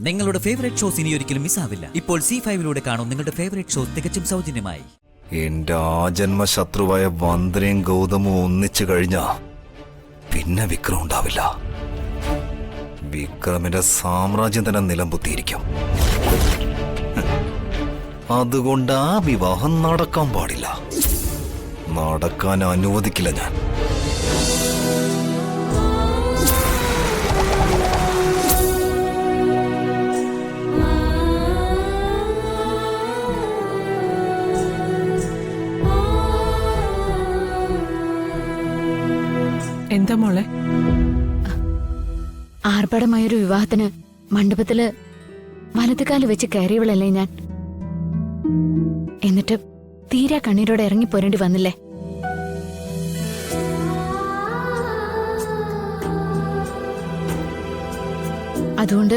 നിങ്ങളുടെ favourite shows ഇനി ഒരിക്കലും മിസ്സാവില്ല. ഇപ്പോൾ C5 കാണും നിങ്ങളുടെ ഫേവറേറ്റ് ഷോസ് തികച്ചും സൗജന്യമായി. എന്റെ ആജന്മ ശത്രുവായ വന്ദ്രയും ഗൗതമും ഒന്നിച്ചു കഴിഞ്ഞാ പിന്നെ വിക്രം ഉണ്ടാവില്ല. വിക്രമിന്റെ സാമ്രാജ്യം തന്നെ നിലംപൊത്തിയിരിക്കും. അതുകൊണ്ട് ആ വിവാഹം നടക്കാൻ പാടില്ല. നടക്കാൻ അനുവദിക്കില്ല ഞാൻ. എന്താ മോളെ? ആർഭാടമായൊരു വിവാഹത്തിന് മണ്ഡപത്തില് വലതുകാല് വെച്ച് കയറിയവളല്ലേ ഞാൻ. എന്നിട്ട് തീരെ കണ്ണീരോടെ ഇറങ്ങിപ്പോരേണ്ടി വന്നില്ലേ? അതുകൊണ്ട്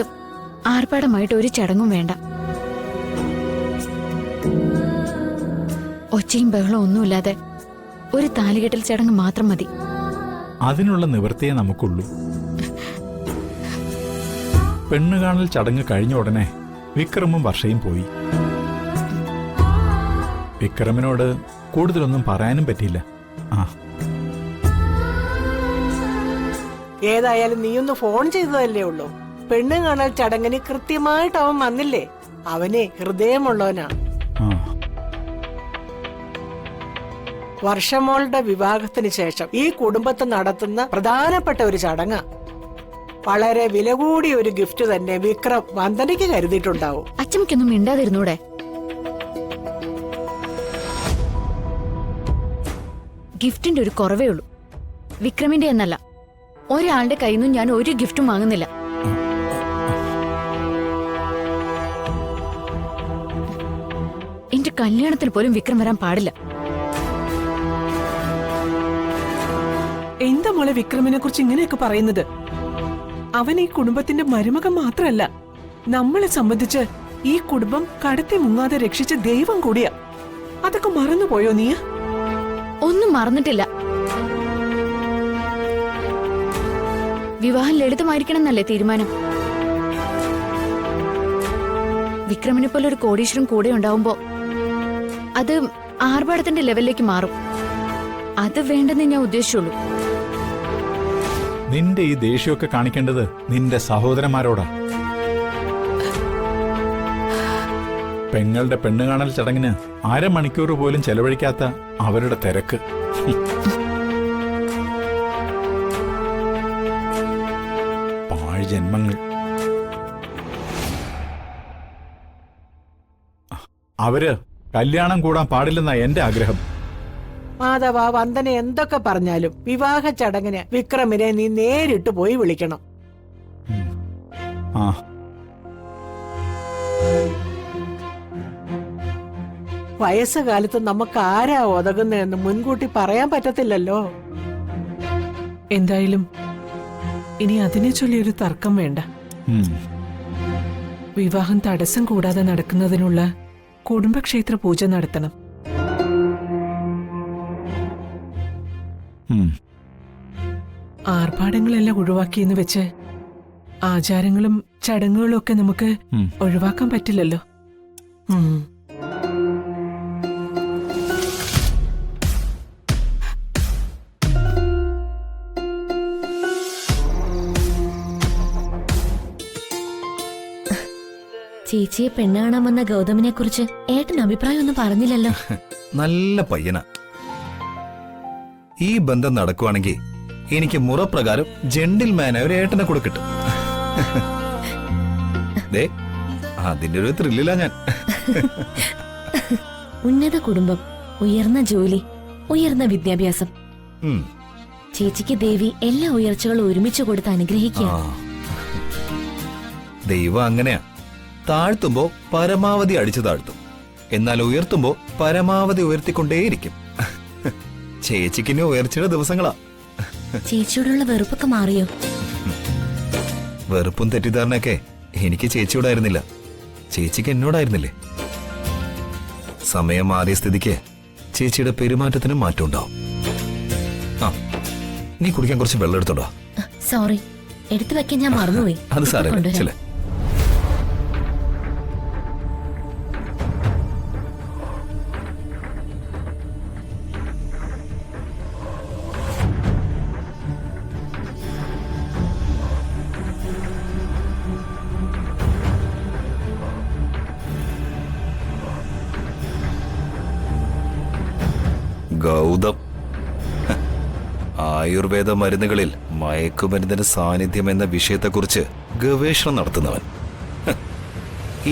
ആർഭാടമായിട്ട് ഒരു ചടങ്ങും വേണ്ട. ഒച്ചയും ബഹളവും ഒന്നുമില്ലാതെ ഒരു താലികെട്ടൽ ചടങ്ങ് മാത്രം മതി. അതിനുള്ള നിവൃത്തിയെ നമുക്കുള്ളൂ. പെണ്ണുകാണൽ ചടങ്ങ് കഴിഞ്ഞ ഉടനെ വിക്രമും വർഷയും പോയി. വിക്രമിനോട് കൂടുതലൊന്നും പറയാനും പറ്റിയില്ല. ഏതായാലും നീയൊന്ന് ഫോൺ ചെയ്തതല്ലേ ഉള്ളൂ. പെണ്ണ് കാണൽ ചടങ്ങിന് കൃത്യമായിട്ട് അവൻ വന്നില്ലേ? അവനെ ഹൃദയമുള്ളവനാ. വർഷമോളുടെ വിവാഹത്തിന് ശേഷം ഈ കുടുംബത്തെ നടത്തുന്ന പ്രധാനപ്പെട്ട ഒരു ചടങ്ങ്. വളരെ വില കൂടിയ ഒരു ഗിഫ്റ്റ് തന്നെ വിക്രം വന്ദനയ്ക്ക് കരുതിയിട്ടുണ്ടാവും. അച്ഛമ്മയ്ക്കൊന്നും മിണ്ടാതിരുന്നൂടെ? ഗിഫ്റ്റിന്റെ ഒരു കുറവേ ഉള്ളൂ. വിക്രമിന്റെ എന്നല്ല, ഒരാളുടെ കയ്യിൽ നിന്നും ഞാൻ ഒരു ഗിഫ്റ്റും വാങ്ങുന്നില്ല. എന്റെ കല്യാണത്തിൽ പോലും വിക്രം വരാൻ പാടില്ല. എന്താ മോളെ വിക്രമിനെ കുറിച്ച് ഇങ്ങനെയൊക്കെ പറയുന്നത്? അവൻ ഈ കുടുംബത്തിന്റെ മരുമകൻ മാത്രല്ല, നമ്മളെ സംബന്ധിച്ച് ഈ കുടുംബം കടത്തി മുങ്ങാതെ രക്ഷിച്ച ദൈവം കൂടിയാ. അതൊക്കെ മറന്നുപോയോ നീ? ഒന്നും മറന്നിട്ടില്ല. വിവാഹം ലളിതമായിരിക്കണം എന്നല്ലേ തീരുമാനം? വിക്രമിനെ പോലെ ഒരു കോടീശ്വരൻ കൂടെ ഉണ്ടാവുമ്പോ അത് ആർഭാടത്തിന്റെ ലെവലിലേക്ക് മാറും. അത് വേണ്ടെന്നേ ഞാൻ ഉദ്ദേശിച്ചുള്ളൂ. നിന്റെ ഈ ദേഷ്യമൊക്കെ കാണിക്കേണ്ടത് നിന്റെ സഹോദരന്മാരോടാ. പെങ്ങളുടെ പെണ്ണുകാണൽ ചടങ്ങിന് അരമണിക്കൂർ പോലും ചെലവഴിക്കാത്ത അവരുടെ തിരക്ക്. പാഴ് ജന്മങ്ങൾ. അവര് കല്യാണം കൂടാൻ പാടില്ലെന്നാ എന്റെ ആഗ്രഹം. മാധവ, വന്ദന എന്തൊക്കെ പറഞ്ഞാലും വിവാഹ ചടങ്ങിന് വിക്രമിനെ നീ നേരിട്ട് പോയി വിളിക്കണം. വയസ്സുകാലത്ത് നമുക്ക് ആരാ ഒതകുന്നതെന്ന് മുൻകൂട്ടി പറയാൻ പറ്റത്തില്ലല്ലോ. എന്തായാലും ഇനി അതിനെ ചൊല്ലിയൊരു തർക്കം വേണ്ട. വിവാഹം തടസ്സം കൂടാതെ നടക്കുന്നതിനുള്ള കുടുംബക്ഷേത്ര പൂജ നടത്തണം. ആർഭാടങ്ങളെല്ലാം ഒഴിവാക്കിയെന്ന് വെച്ച് ആചാരങ്ങളും ചടങ്ങുകളും ഒക്കെ നമുക്ക് ഒഴിവാക്കാൻ പറ്റില്ലല്ലോ. ചേച്ചിയെ പെണ്ണ് കാണാൻ വന്ന ഗൗതമിനെ കുറിച്ച് ഏട്ടൻ അഭിപ്രായം ഒന്നും പറഞ്ഞില്ലല്ലോ. നല്ല പയ്യനാ. ഈ ബന്ധം നടക്കുവാണെങ്കിൽ എനിക്ക് മുറപ്രകാരം ജെന്റിൽമാനായ ഒരു ഏട്ടനെ കൂടെ കിട്ടും. അതിന്റെ ഒരു ത്രില്ലിലാ ഞാൻ. ഉന്നത കുടുംബം, ഉയർന്ന ജോലി, ഉയർന്ന വിദ്യാഭ്യാസം. ചേച്ചിക്ക് ദേവി എല്ലാ ഉയർച്ചകളും ഒരുമിച്ച് കൊടുത്ത് അനുഗ്രഹിക്കുക. ദൈവം അങ്ങനെയാ. താഴ്ത്തുമ്പോ പരമാവധി അടിച്ചു താഴ്ത്തും, എന്നാൽ ഉയർത്തുമ്പോ പരമാവധി ഉയർത്തിക്കൊണ്ടേയിരിക്കും. ചേച്ചിക്കിനി ഉയർച്ചയുടെ ദിവസങ്ങളാ. ചേച്ചിയോടുള്ള വെറുപ്പൊക്കെ മാറിയോ? വെറുപ്പും തെറ്റിദ്ധാരണയൊക്കെ എനിക്ക് ചേച്ചിയോടായിരുന്നില്ല, ചേച്ചിക്ക് എന്നോടായിരുന്നില്ലേ. സമയം മാറിയ സ്ഥിതിക്ക് ചേച്ചിയുടെ പെരുമാറ്റത്തിനും മാറ്റം ഉണ്ടാവും. നീ കുടിക്കാൻ കുറച്ച് വെള്ളം എടുത്തോണ്ടോ? സോറി, എടുത്തു വെക്കാൻ ഞാൻ മറന്നുപോയി. അത് സാരമില്ല. ഗൗതം ആയുർവേദ മരുന്നുകളിൽ മയക്കുമരുന്നിന്റെ സാന്നിധ്യം എന്ന വിഷയത്തെക്കുറിച്ച് ഗവേഷണം നടത്തുന്നവൻ.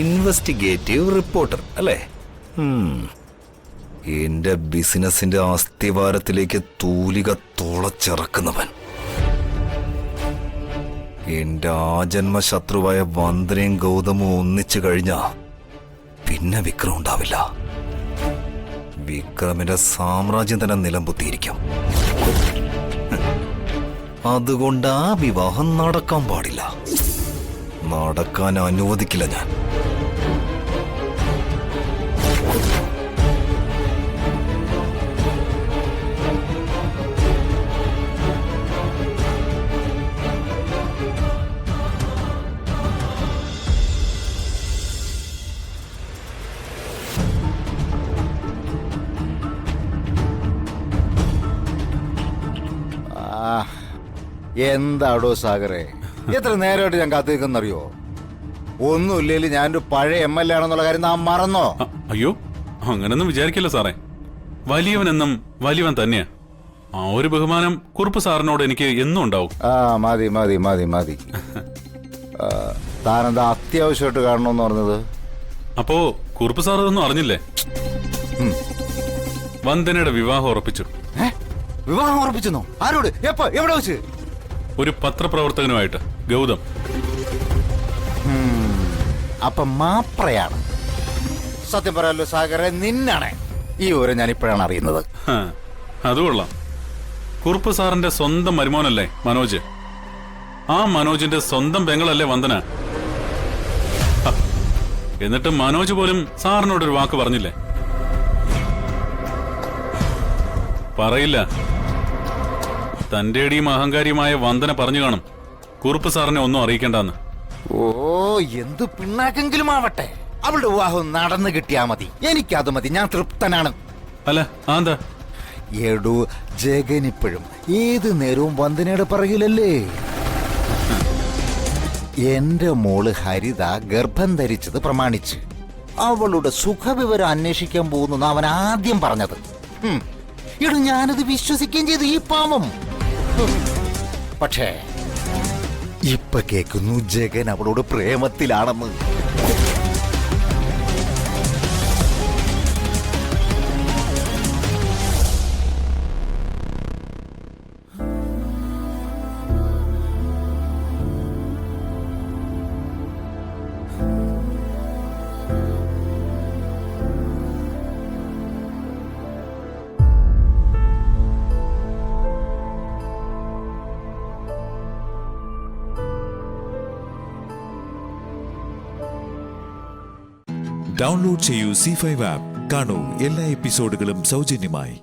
ഇൻവെസ്റ്റിഗേറ്റീവ് റിപ്പോർട്ടർ അല്ലേ? എന്റെ ബിസിനസിന്റെ അസ്ഥിവാരത്തിലേക്ക് തൂലിക തുളച്ചിറക്കുന്നവൻ. എന്റെ ആജന്മ ശത്രുവായ വന്ദനയും ഗൗതമും ഒന്നിച്ചു കഴിഞ്ഞാ പിന്നെ വിക്രം ഉണ്ടാവില്ല. വിക്രമിന്റെ സാമ്രാജ്യം തന്നെ നിലംപൊത്തിയിരിക്കും. അതുകൊണ്ട് ആ വിവാഹം നടക്കാൻ പാടില്ല. നടക്കാൻ അനുവദിക്കില്ല ഞാൻ. എന്താടോ സാഗറെ, എത്ര നേരമായിട്ട് ഞാൻ കാത്തു നിൽക്കുന്നറിയോ? ഒന്നുമില്ലെങ്കിൽ ഞാനൊരു പഴയ MLA ആണെന്നുള്ള കാര്യം നാം മറന്നോ? അയ്യോ, അങ്ങനൊന്നും വിചാരിക്കില്ല സാറേ. വലിയവനെന്നും വലിയവൻ തന്നെയാ. ആ ഒരു ബഹുമാനം കുറുപ്പ് സാറിനോട് എനിക്ക് എന്നും ഉണ്ടാവും. മതി മതി മതി മതി. താനെന്താ അത്യാവശ്യമായിട്ട് കാണണമെന്ന് പറഞ്ഞത്? അപ്പോ കുറുപ്പ് സാർ ഇതൊന്നും അറിഞ്ഞില്ലേ? വന്ദനയുടെ വിവാഹം ഉറപ്പിച്ചു. വിവാഹം ഉറപ്പിച്ചെന്നോ? ആരോട്? എപ്പോ? എവിടെ വെച്ച്? ഒരു പത്രപ്രവർത്തകനുമായിട്ട്, ഗൗതം. അപ്പൊ മാപ്രയാണ്. സത്യം പറയാലോ സാഗറെ, നിന്നാണ് ഈ വിവരം ഞാൻ ഇപ്പോഴാണ് അറിയുന്നത്. അത് കൊള്ളാം. കുറുപ്പ് സാറിന്റെ സ്വന്തം മരുമോനല്ലേ മനോജ്? ആ മനോജിന്റെ സ്വന്തം പെങ്ങളല്ലേ വന്ദന? എന്നിട്ട് മനോജ് പോലും സാറിനോടൊരു വാക്ക് പറഞ്ഞില്ലേ? പറയില്ല. തന്റെ അടിയും അഹങ്കാരിയുമായ വന്ദന പറഞ്ഞു കാണും കുറുപ്പ് സാറിനെ ഒന്നും അറിയിക്കേണ്ടെന്ന്. ഓ, എന്ത് പിണ്ണാക്കെങ്കിലും ആവട്ടെ, അവളുടെ വിവാഹം നടന്നു കിട്ടിയാ മതി. എനിക്കത് മതി, ഞാൻ തൃപ്തനാണ്. അല്ല എന്താ? എടൂ, ജഗനിപ്പോഴും ഏത് നേരവും വന്ദനയുടെ പറകിലല്ലേ? എന്റെ മോള് ഹരിത ഗർഭം ധരിച്ചത് പ്രമാണിച്ച് അവളുടെ സുഖവിവരം അന്വേഷിക്കാൻ പോകുന്നു അവൻ ആദ്യം പറഞ്ഞത്. എടൂ, ഞാനത് വിശ്വസിക്കുകയും ചെയ്തു, ഈ പാവം. പക്ഷേ ഇപ്പൊ കേൾക്കുന്നു ജഗൻ അവളോട് പ്രേമത്തിലാണെന്ന്. ഡൗൺലോഡ് ചെയ്യൂ C5 ആപ്പ്. കാണൂ എല്ലാ എപ്പിസോഡുകളും സൗജന്യമായി.